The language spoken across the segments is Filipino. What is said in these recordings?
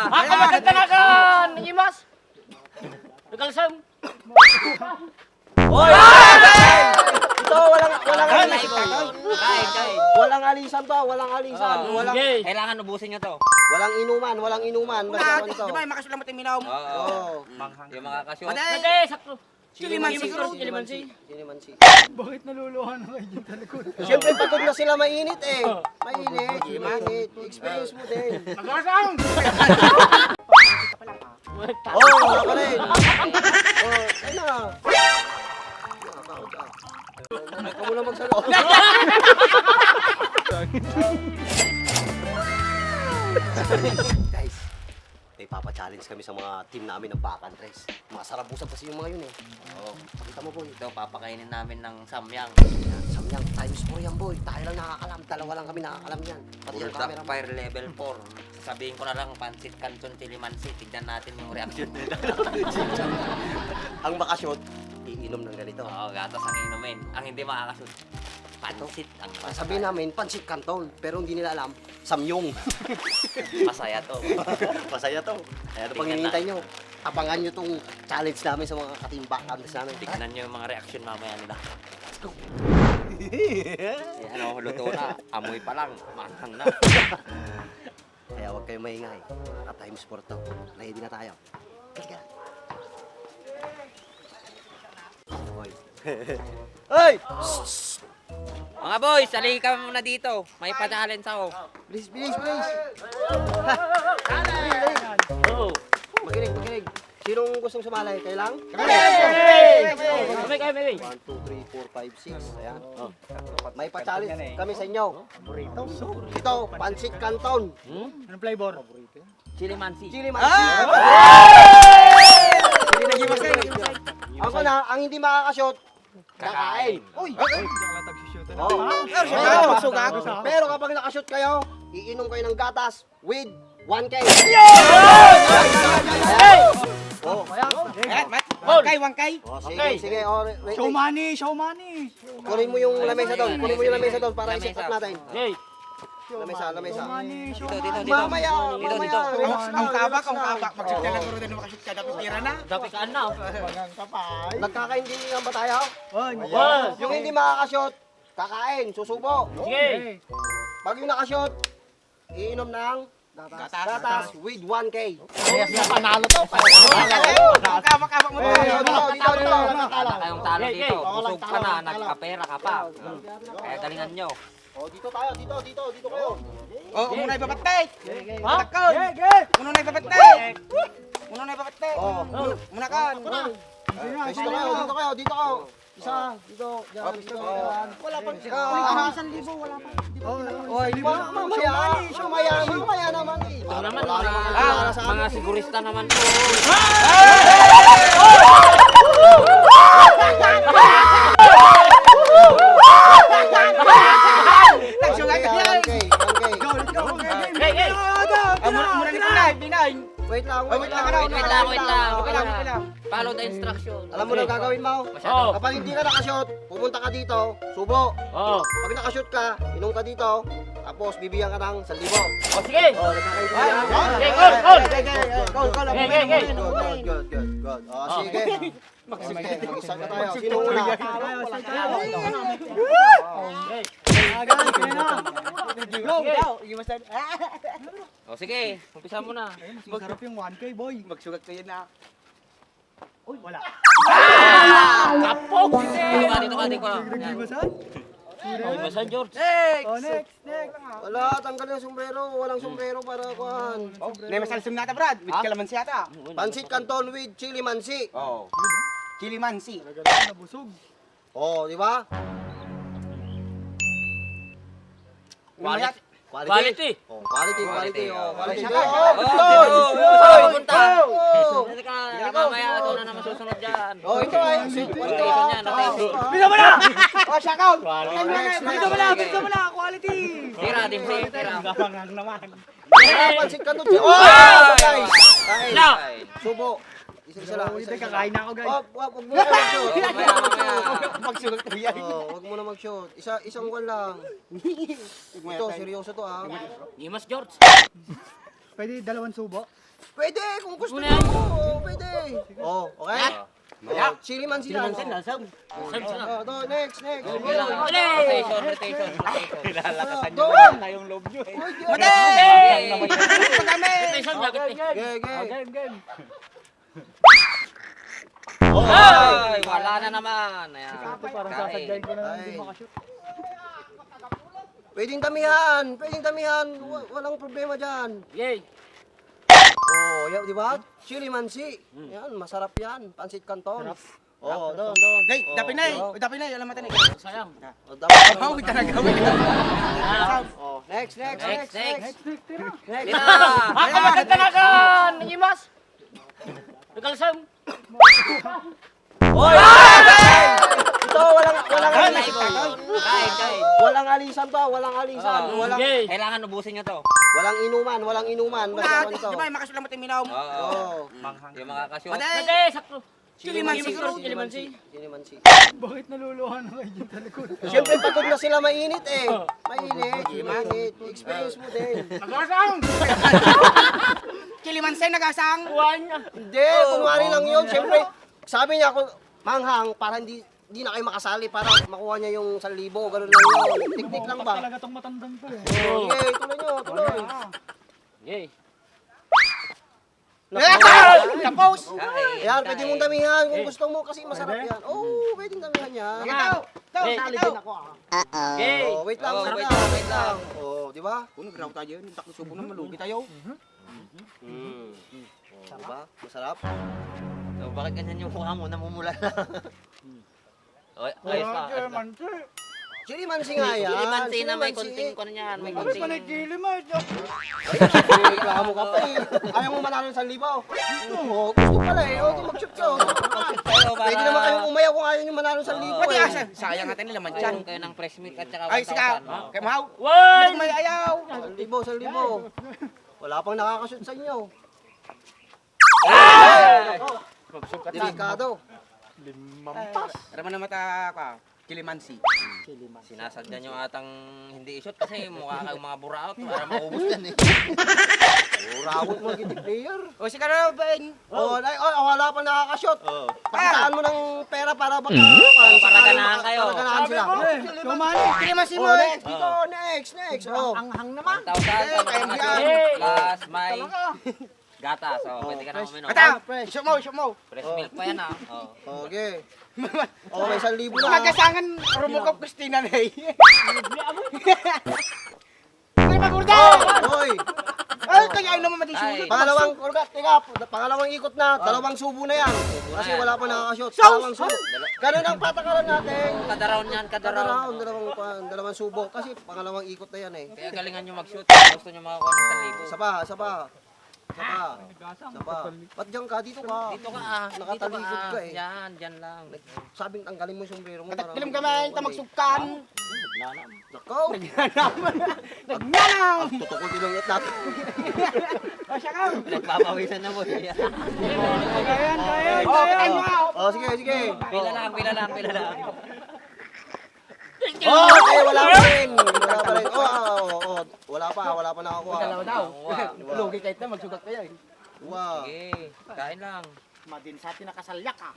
Ako magandanakan! Imas! Nagalsam! Hoy! Ito, walang alisan. Walang alisan to, walang alisan. Kailangan ubusin nyo to. Walang inuman. Basta Di ito. ba, makasulang mo tayo minaw? Oo. Yung mga kasyo. Hindi, sakto. Chilimansi. Chilimansi. Bakit naluluhan na kayo dyan sa likod? Siyempre, pagod na sila mainit eh. Mainit. Experience mo din. Magkasang! Oo, wala pa rin. Oo, ayun na. Nakakaot ka. Ikaw muna magsalita. Guys, may papa-challenge kami sa mga team namin ng back and race. Mga sarabusan kasi yung mga yun eh. Oo, pakita mo boy. Ito, papakainin namin ng samyang. Samyang times 4 yan boy. Tayo lang nakakalam. Dalawa lang kami nakakalam yan. Pati Puro yung Duck camera mo. Fire Level 4. Sabihin ko na lang, Pansit Canton Chilimansi. Tignan natin yung reaction nila. Ang makashoot, iinom ng ganito. Oo, gatas ang inumin. Ang hindi makakashoot, pansit ang Sabihin namin, pansit canton. Pero hindi nila alam, samyong. masaya to. Masaya to. Kaya ito pang Tingnan hinihintay nyo. Abangan nyo tong challenge namin sa mga katimbak kandas namin. Tignan nyo yung mga reaction mamaya nila. Let's go! Ano, luto na. Amoy pa lang. Manghang na. Kaya huwag kayong maingay. At times 4 to. Ready na tayo. Halika. Hoy. Hoy! Mga boys, halika muna dito. May pa-challenge ako. Please, please, please. Oo. Makinig. Sinong gustong sumalay? Kayo lang? Kami. 1, 2, 3, 4, 5, 6. Ayan. May pa-challenge kami sa inyo. Ito, pansit canton. Anong flavor? Chilimansi. Chilimansi. Ako na, ang hindi makakashot, kakain. Uy! Pero kapag nakashoot kayo, iinom kayo ng gatas with 1K. Oh, Wangkay. sige. Oh, wait. Show money! Kunin mo yung lamesa doon. Para Lamesa. i-set up natin. Hey! Lamesa. Show Dito. Mamaya. Relax Ang lang. kabak. Magshoot ka lang guro din makashoot ka. Dapat tira na. Dapat ka na. Nagkakaintindihan ba tayo? Yes! Yung hindi makakashot, kakain, susubo. Sige! Pag yung nakashot, iinom ng gatas with 1K. Ang kabak mo tayo. Dito. Wala kayong talo Hey, dito. hey. Busog ka na, nagkapera ka pa. Kaya galingan nyo. Oh, dito tayo, dito kayo. Oh, muna ibabatay. Ha? Takon. Muna ibabatay. Oh, Muna kan. dito kayo. Isa, dito, yan, dito, yan. Wala pang sika. Oy, mamaya naman eh. Ito naman, Wala sa mga amin. sigurista naman po. Nagsugat ka yan. 1K. Hey! Hey! Muna ni Pinay. Wait lang. Wait lang. Follow the instruction. Alam mo na ang gagawin mo? Oo. Kapag hindi ka nakashot, pupunta ka dito, subo. Oo. Pag nakashot ka, inom ka dito, tapos bibigyan ka ng 1,000. O sige! Oh, nagkakaintindihan. Hey, goal! Goal. Hey. Good. Oh, sige. Mag-isa na tayo. Sino una? O sige, umpisa mo na. Masarap yung 1K, boy. Magsugat ko yun na. Wala. Kapog! Dito ka. Yan. Nagdibasan? Basta George. Oh, next. Wala, tanggal yung sombrero. Walang sombrero para kuhan. May masalsum nata, Brad. With kalamansi ata. Pansit canton with chilimansi. Oh. Chilimansi. Nabusog. Oh, di ba? Quality. Quality! Oh, quality. Oh, quality. Punta! Mamaya ito na naman susunod dyan. Oh, ito ay. Qualification yan, natin. Bisa mo na! Oh, shout out. Bisa mo na! Quality! Tira, tira. Gabangang naman. Pansit canton. Oh, guys. Kain. Na! Subo. Isa lang. Hindi, kakain na ako, guys. Wag mo na mag-shoot. Magsugat ko yan. Wag mo na mag-shoot. Isang kwan lang. Ito, seryoso to ah. Imas George. Pwede dalawang subo? Pwede, kung gusto Una yan. mo. Oo, pwede. Oh, okay? Oh, chili man sila. Saan, saan? Saan sila? Oh, next. Rotation. Doon! Tayong loob nyo eh. Saan, bakit eh? Game. Ay, wala na naman. Ayan. Parang sasadyain ko na hindi Ay. makashoot. Pwedeng damihan. Walang problema dyan. Yay! Oh, di ba? Chili mansi. Yan, masarap yan. Pansit canton. Oh, doon. Hey, Oh, dapin na eh. oh. Dapin na eh. Alam mo tayo. Sayang. Oh, dapat. Oh, talaga. Oh, next. Next. Next. Tira! Ako magkatanakan! Nangimas! Nagkalasam! Hoy! Ito, walang alisan. Kain. Walang alisan to, walang alisan. Yay! Kailangan ubusin nyo to. Walang inuman. Basta to. Di ba, makasulang mo tayo minaw. Oh, Yung mga kasyo. Madali. Pwede, sakto. Chili mansi. Chili mansi. Chili mansi. Bakit naluluhan na kayo dyan sa likod? Siyempre, pagod na sila mainit eh. Mainit. Experience mo din. Nagasang! Chili mansi, nagasang! Kuhaan niya. Hindi, kumari lang yun. Siyempre, sabi niya, manghang, para hindi na kayo makasali, para makuha niya yung 1,000. Ganun lang yun. Tiktik lang ba? Talaga tong matandang to eh. Sige, tuloy. Yay! Tapos! Ayan, pwede mong damihan kung gusto mo kasi masarap yan. Oo, pwedeng damihan yan. Ito! Yay! Yay! Oh, wait lang. Oh, di ba? Kung nag-round tayo, yung taklo subo na malugi tayo. Oh, di ba? Masarap. So, bakit ganyan yung mukha mo? Namumula na. Oy, ayos pa. Chili mansi nga yan. Chili mansi na may Chili konting ko na yan. May konting. Panagili mo. Reklamo ka pa eh. Ayaw mo manalo ng 1,000. Oo, gusto pala eh. O, di mag-shoot ka. Tayo para... Pwede naman kayong umayaw kung ayaw nyo manalo ng 1,000 Pati eh. asa, sayang natin nila man dyan. Ayun kayo ng fresh milk at saka 1,000. Ay, sika! Kay Mahaw! One! May ayaw! 1,000. Wala pang nakakashoot sa inyo. Delikado. Tara na mata ka. Chili mansi. Sinasadya nyo atang hindi i-shoot kasi mukha kayong mga buraot para maubos yan eh. Rawot mo giti player. O, sika na ba? Wala pang nakakashoot. Pakitaan mo ng pera para baka Para ganahan kayo. Para ganahan sila. Chili mansi mo! Oh, next, dito, next. Oh. Anghang naman. 1,000 sa mga Ayun, kasyo. Plus may gata. So, pwede ka na uminom. Ata! Shoot mo! Fresh milk pa yan ah. Okay. Oh, may 1,000 na. Magasangan, rumukap Christina na eh. Ay, magurda! Hoy, Ay, kaya ayaw naman matisulot. pangalawang ikot na, dalawang subo na yan. Kasi na yan. wala pa nakakashoot. Dalawang subo. Ganun ang patakaran natin. Kada round yan, kada Kada round. round, dalawang subo. Kasi pangalawang ikot na yan eh. Kaya galingan nyo mag-shoot. Gusto nyo makakuha ng 1,000. Isa pa. Ba't dyan ka? Dito ka. Dito ka ah. Nakatalikod ka eh. Yan, dyan lang. Sabing tanggalin mo yung sombrero mo. Kataktilim ka man, tamagsugkan. Nako. Nagnanaw! Tutukol tinungit natin. O, siya ka! Nagpapawisan na mo. Kayan. O, kakain mo nga! Oh, sige. Pila lang. Oh, okay, wala pa rin. Wala pa nakakuha. Dalawa daw. Wow. Lugi kahit na, magsugat kayo eh. Wow. Sige, kain lang. Madin sa atin nakasalyak ah.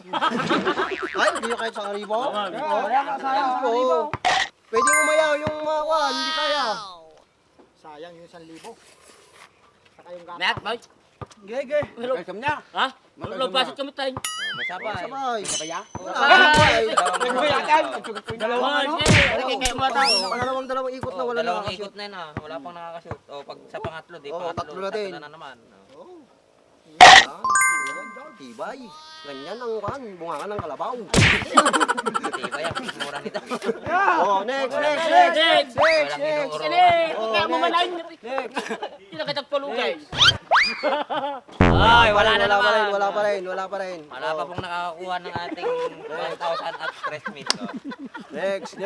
Ay, hindi nyo kahit sa karibo? Wala ka sayang sa karibo. Pwedeng umayaw yung mga kwan, hindi kaya. Sayang yung 1,000. Saka yung gata. Matt, boy. Gege. Welcome niya. Ha? Magbasit kami tayo. May sabay. Sabay. Kaya? Sabay. Nagbuyakan. Magsugat ko Dalawa One, ano? yay! Kayo mga tao. Dalawang ikot na wala Dalawang nakakashoot. ikot na yun ah. Wala pang nakakashoot. O, pag sa pangatlo, di Oo, pangatlo. tatlo na din. Tatlo na naman. Tibay. Ganyan ang kwan, bunga ng kalabaw. Diba yan? Mura nito. Oh, next. Next! Walang inuuro. Kini! Kaya mo manayin. Hindi na katagpalugay. Ay, wala na naman. Wala pa rin. Wala pa pong nakakakuha ng ating 1,000 at fresh meat. Oh. Next.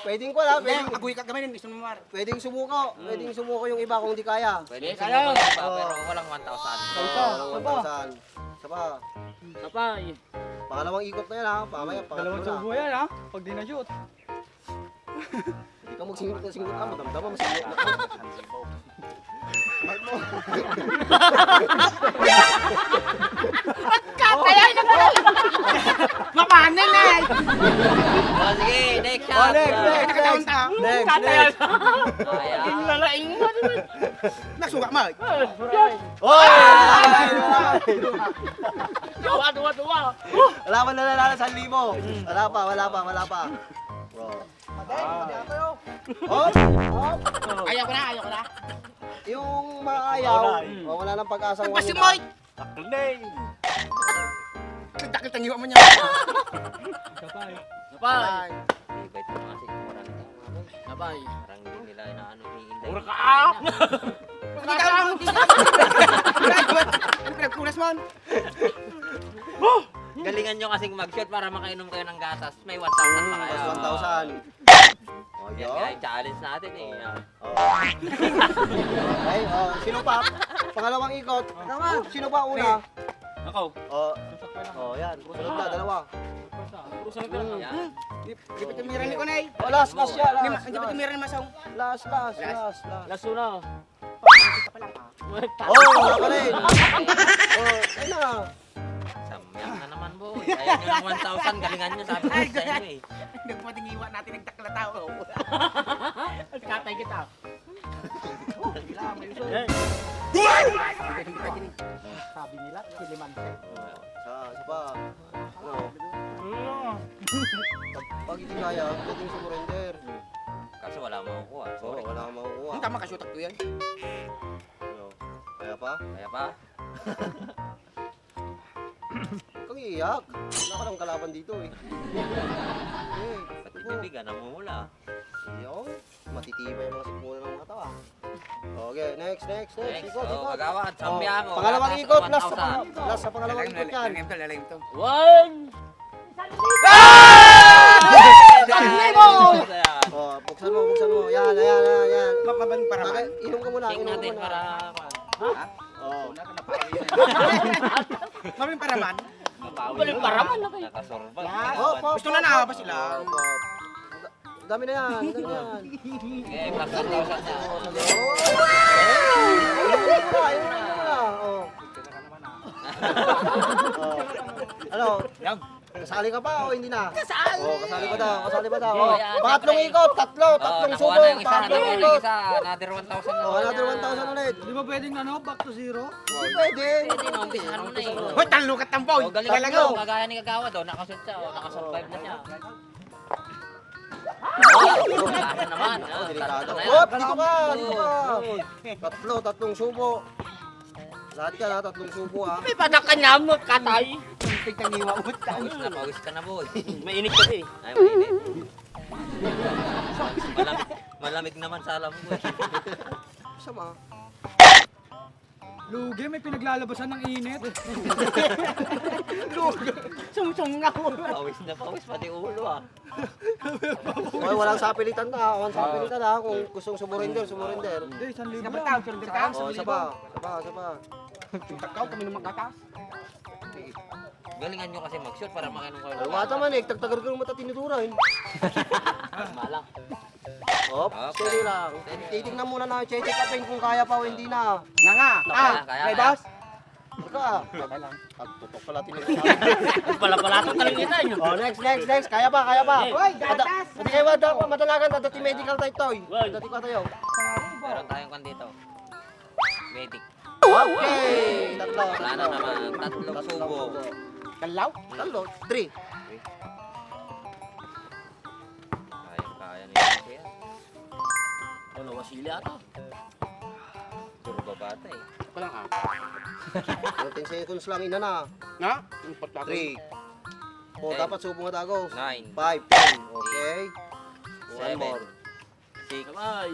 Pwedeng ko lang. Aguy ka gamay, gusto mo mar. Pwedeng sumuko yung iba kung di kaya. Pwede kaya. sumuko yung iba, pero walang 1,000. Isa pa. Sapay. Pangalawang ikot na yan ha. Pamaya, Dalawang pangatlo subo na. yan ha. Pag di na-shoot. Hindi ka magsingot ka. Madamdama, masingot na. Kaya na pala. Mapanin eh! Oh, sige, next Oh, shot. next. Kaya. Kaya. Ang lalaing mo. Nasuka mo. Oy! Duwa. Wala pa nalalala sa 1,000. Wala pa. Bro. Oh, Ayaw ko na. yung maayaw, wala nang pag-asang Basta wanita. mo! Takil tangiwa mo niya. Kapay. Ibay ito mga sikmura nito. Kapay. Parang hindi nila inaano hihinday. Pura ka. Hindi ka lang. Ano pinagkunas mo? Galingan nyo kasing mag-shot para makainom kayo ng gatas. May 1,000 pa kayo. Mas 1,000. Oh, Yan nga yung challenge natin eh. Yan. Okay, sino pa? Pangalawang ikot. Sino pa una? Ako. Yan. Sunod na, dalawa. Yan. Di ba tumiran ni Kunay? Last siya, Di ba tumiran ni Masong? Last. Laso na. Wala pa rin. Ayun na. Samyang na naman boy. Ayaw nyo ng 1,000. Galingan nyo sabi ko sa inyo eh. Nagpatingiwa natin nagtakla tao. Katay kita. Sabi nila, Kilimanse. Sa pa. Pag hindi kaya, pwedeng surrender. Kaso wala makukuha. Sorry. Wala kang makukuha. Tama ka shoot ko yan. Kaya pa? Kaya pa? Kang iiyak. Wala ka lang kalaban dito eh. Pati bibig namumula. Yung matitibay yung mga sikmura ng mga tawa. Okay, next. Next. Ikot. Magawad. Samyang. Pangalawang ikot. Last sa pangalawang ikot yan. Lalalim to. One. Buksan mo. Yan. Mapabang para man. Inom ka muna. King natin para... Mabing para man. Balik paraman na kayo. Nakasurvive. Gusto na ba sila? Dami na yan. Okay, plus 1,000 na. Ano? Kasali ka pa o hindi na? Kasali pa daw. Oh, yan, Pangatlong syempre. ikot, tatlong Nakuha subo, na yung isa. pangatlong Nakuha na yung ikot. isa. Another 1,000 na. Another 1,000 ulit. Di ba pwedeng back to zero? Pwede. Pwede na, umpisahan mo na eh. Hoy, talo ka tamboy. Oh, galing Tatlo. mo. Kagaya ni Kagawa daw. Nakashoot siya. Nakasurvive na siya. Ano naman. Delikado. Tatlo na Hop, yan. dito ka. Tatlong subo. Lahat ka na, tatlong subo ha. May padakanyamot katay. Pawis ka na boy. Mainit kasi. Ay, mainit. Malamig naman sa alam ko eh. Sama. Lugi, may pinaglalabasan ng init. Sumsungaw. Pawis na pawis, pati ulo ah. Okay, walang sapilitan na. Kung gustong sumurinder. Hindi, 1,000 Dapat lang. tao, surrender ka. Isa pa. Takaw, kami nung magkatas. Galingan nyo kasi mag-shoot para makainom kayo. Ano mata man eh, tagtagar ka ng mata tinuturan. Malang. Hop, Okay. steady lang. Titignan muna na, check upin kung kaya pa o hindi na. Nga. Kaya, May boss? Baka. Tutok pala tinuturan. Pala-palato talang kita yun. Oh, next. Kaya pa. Hoy, gatas! Hindi kayo madalagan, dati medical tayo toy. Dati ko tayo. meron tayong kan dito. Medic. Okay. Tatlo. Wala na naman. Tatlong subo. Kalaw? Tatlo. 3. Kaya ni Jose yan. Ano, wasili ata. Turba bata eh. Ako lang 10 seconds lang, ina na. Na? Ang patlato. 3. Oh, dapat subo nga tago. 5, 9, 10. Okay. One 7, more. 6, Kamay.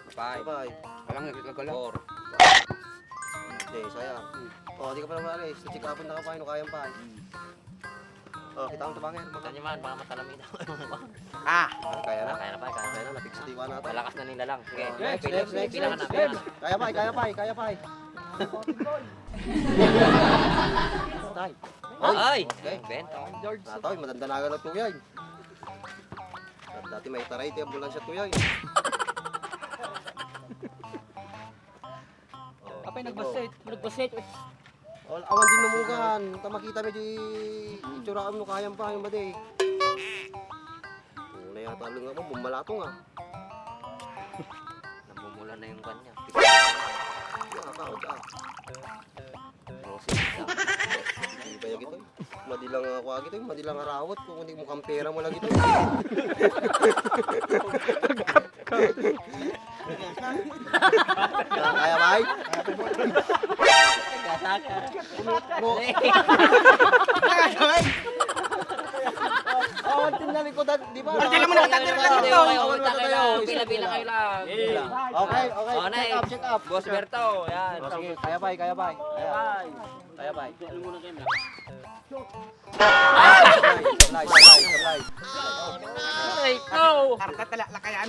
5, Bye. Walang nagkakala. 4, Okay, sayang. Oh, di ka pa naman alis. Check upin na ka pa, kayang pa. Oh, kita ang tabangin. Saan nyo man, baka matalamig ako. Kaya na. Kaya na pa. Kaya na, napik sa diwa natin. Malakas na nila lang. Sige, Next. pila ka na, pila na. Kaya pa. Tay. Ay! Okay. Bento. Natoy, madandanagan na ito yan. Dati may taray, di ambulansya ito yan. pa nagbasit. Nagpasit. Awan din namugan. Makita medyo itsuraan mo kayang pa yung bade. Wala yata lang ako, bumalato nga. Nabumula na yung kanya. Nakakaot ah. Rosy lang. Hindi ba yung gito? Madilang ako agito, madilang arawat kung hindi mo kampera mo lagi ito. Kaya ba? Gasaka. Oh, tinali ko di ba? Hindi naman nakatira lang ito. Pila-pila kayo lang. Okay, okay. Oh, nay. Check up. Boss Berto, yan. Oh, sige, kaya ba? Kaya ba? Ay. Kaya ba? Ano muna kayo na? Supply. Ay, no! Karta tala lakayan.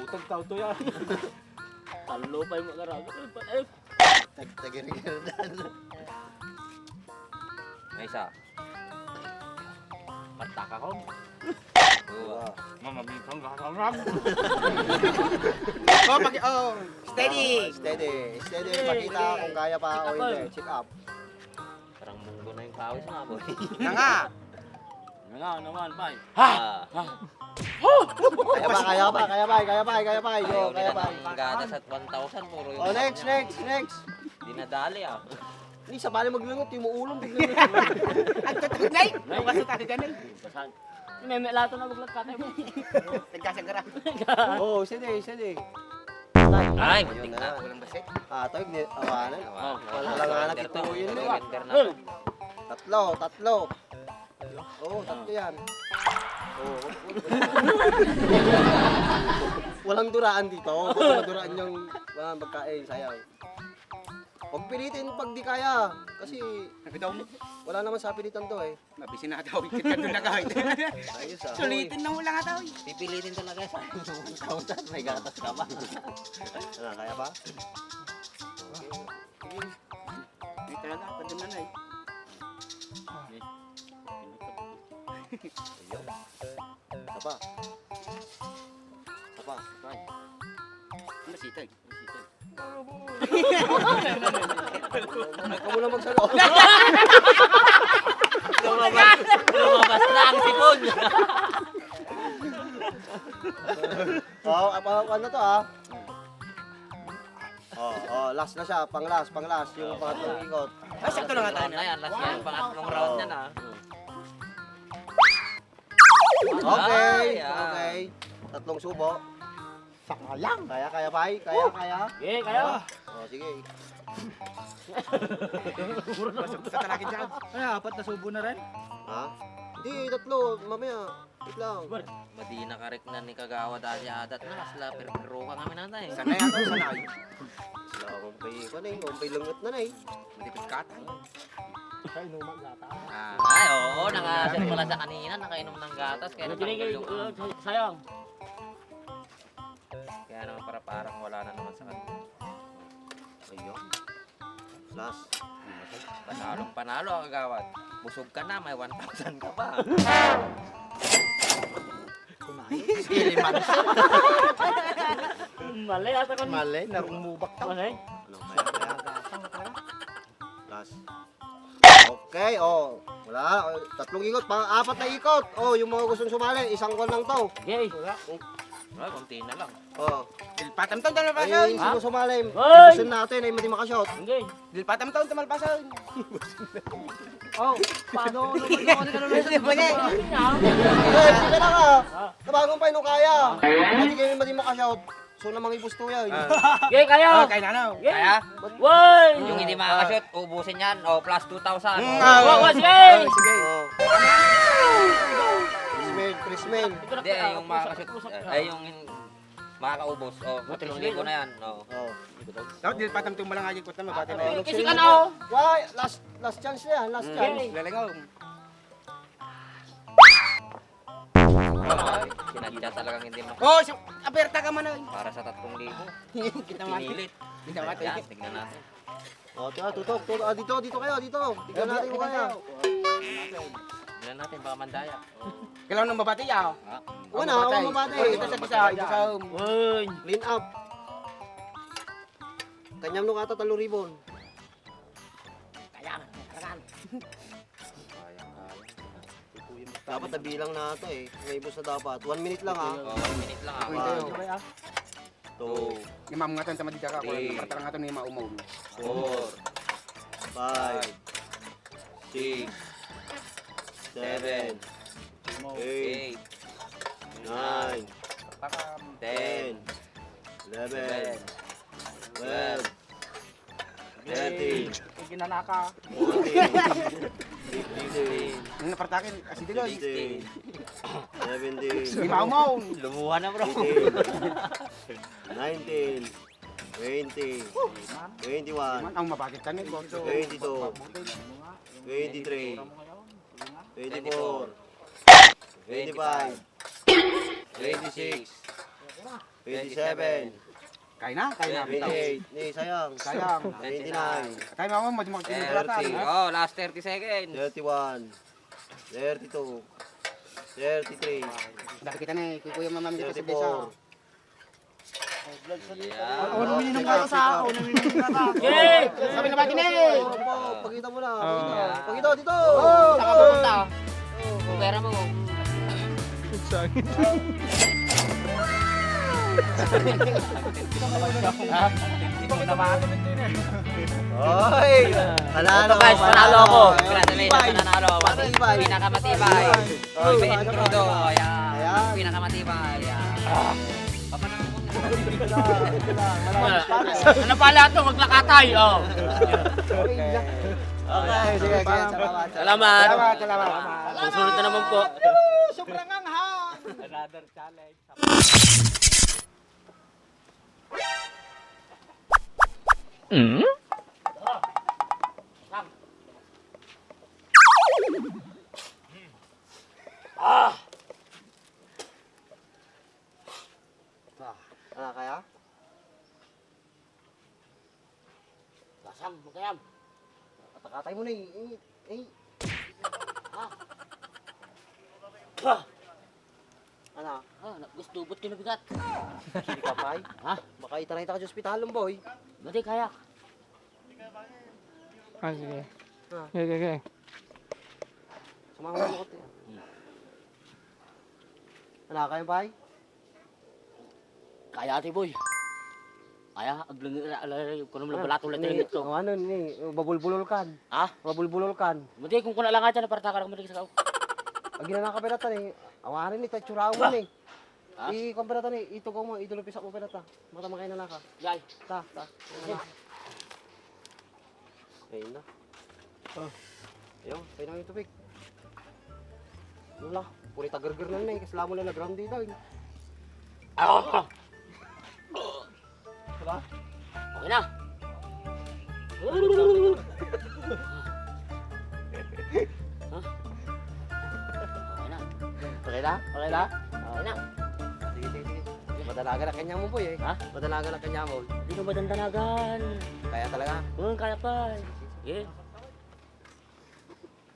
Utag tao to yan. Talo pa yung mga rago. Eh, Tagirigirdan. May isa. Mataka ko. Oo. Mamabitang gasarap. Steady. Steady. Pakita kung kaya pa o hindi. Check up. Parang munggo na yung pawis nga, boy. Na nga. ano nga naman, pa. Ha! Kaya pa. Yo, kaya pa. Ang gatas at 1,000, puro yung... Oh, next. Dinadali ah. Hindi, sa bali maglungot, yung uulong biglang. Ang tutugod na eh. Bukas tayo dyan eh. Basan. May lato na baglat katay mo. Nagkasagara. Oo, sige. Ay, Yun muntik na. na. Walang basit. Toy, awanan. Wala lang nga nagtituyin Pero mo. gender na to. Tatlo. Oo, tatlo yan. Oo. Walang duraan dito. Walang duraan yung magkain, sayaw. Huwag pilitin pag di kaya. Kasi Nabitaw mo. wala naman sa pilitan to eh. Mabisin na tawid. Kita doon na kahit. Ayos ah. Sulitin na wala nga tawid. Pipilitin talaga sa yung may gatas ka ba? Kaya ba? Hindi talaga. Pagdun na na eh. Sapa. Masita eh. Huwag ka muna magsalo. Lumabas na ang sipon. Ano to ah? Last na siya, pang-last, yung pangatlong ikot. Ay, sakto na nga tayo. Na yan, last yan. Pangatlong round yan ah. Okay. Ay, Tatlong subo. Sayang. Kaya, bay? Kaya? Okay, kayo. Sige. Sa talagin dyan. Ay, apat na subo na rin. Ha? Hindi, tatlo. Mamaya. Wait lang. Madina karik na ni Kagawa dahil adat na. Sila pero ka kami nata eh. Sanay ako, sanay. Wala akong kumpay langot na eh. Malipit katay. Ay, inuman lata. Ay, oo. Nakasin pala sa kanina. Nakainom ng gatas. Kaya Tinigil, sayang. Kaya naman parang wala na naman sa kanina. Ayun. Last. Panalong panalo ang Kagawad. Busog ka na, may 1,000 ka pa. Mali ata ko. Mali, narumubak ka. Mali. Last. Okay, wala. Tatlong ikot, apat na ikot. Yung mga gustong sumali, isang kwan lang to. Okay. Ay, konti na lang. Dilpatam taon tamal Ay, pason. sino sumali? Hoy! Gusto natin ay mati makashot. Okay. Dilpatam taon tamal pason. Paano naman ka naman sa Sige na ka. Kabagong pa nung kaya. Hindi kayo mati makashot. So namang ibusto yan. Okay, kayo. Kaya na ano. Kaya, Woy! yung hindi makakashoot, ubusin yan. Plus 2,000. Sige! Sige. Prismail. Hindi, yung makakashoot, ay yung makakaubos. Matrisligo na yan. Dapat dilpatam taon malang aging kutan mabati na yun. Kasi ka na Why? Last chance na yan, last chance. Lalangaw. Sinadya talagang hindi mo. Oh, aperta ka man oy. Para sa 3,000. Kita mati. Pinilit. Kita mati. Yan, tignan natin. Tutok. Dito kayo, dito. Tignan natin kung kaya. Tignan natin, baka mandaya. Kailangan nang mabati ya. Una, ako mabati. Ito sa isa, ito sa Woy! Clean up. Kanyam nung ata 3,000. Kaya, kailangan. Dapat nabilang na ito eh. May ibos na dapat. 1 minute lang ha. 1 minute lang ako. Pwede. Two, Ni ma'am nga tan tama di ka ko. Three. Parang nga tan ni maumaw. 4, 5, 6, 7, 8, 9, 10, 11, 12, 13, Ginanaka. 14, 15, Ang napartakin kasi diloy. 16, 17, Ni maumaw. Lumuha na bro. 19, 20, 21, Man ang mabakit ka ni ko. 22, 23, 24, 25, 26. 27, Kaya na. 28, ni sayang, Sayang. 29, Kaya mama mo di mo 30. Oh, last 30 seconds. 31, 32, 33, Dati kita ni kuya mama mi kasi desa. 34, Yeah. Ako uminom ka sa ako. Uminom ka sa ako. Yay! Sabi na ba kini? Pagkita mo na, pagkita dito. Saka pupunta. Pera mo. Oy! Panalo Ito guys, panalo ako. Congratulations, nanalo. Matibay. Pinakamatibay. Oh, Ben ano ba? Crudo. Ayan. Ayan. Pinakamatibay. Ayan. Ano pala ito? Maglakatay. Oh. Okay, sige, sige. Salamat. Salamat. Susunod na naman po. Sobrang anghang. Another challenge. Ano kaya? Lasang, magkayam. Katakatay mo na eh. Ah, Ano? gusto ubot ko na bigat. Hindi ka pay? Ha? Baka itanay ka sa ospital boy. Hindi kaya. Ah, sige. Ah. Okay, okay. Samahan mo ko. Ano kaya pay? Kaya ate boy. Kaya, aglang ko naman balato lang tayo nito. Ano ni, babulbulol kan. Ha? Babulbulol kan. Hindi, kung kuna lang nga dyan, naparta ka lang maligay sa kao. Agi na nakapirata ni. Awarin ni tachurao mo ni. Ha? Ikampirata ni, ito ko mo, idulupis ako pirata. Mata makay na naka. Yay. Ta. Ayun na. Ayun, pwede na yung tubig. Wala, puri tagargar na na eh, kasi lamo na na-ground dito. Ah! Okay na. Okay na. Okay na? Okay na? Okay na. Sige. Madalaga na kanya mo po eh. Ha? Madalaga na kanya mo. Hindi ka madandanagan. Kaya talaga. Kaya pa. Sige.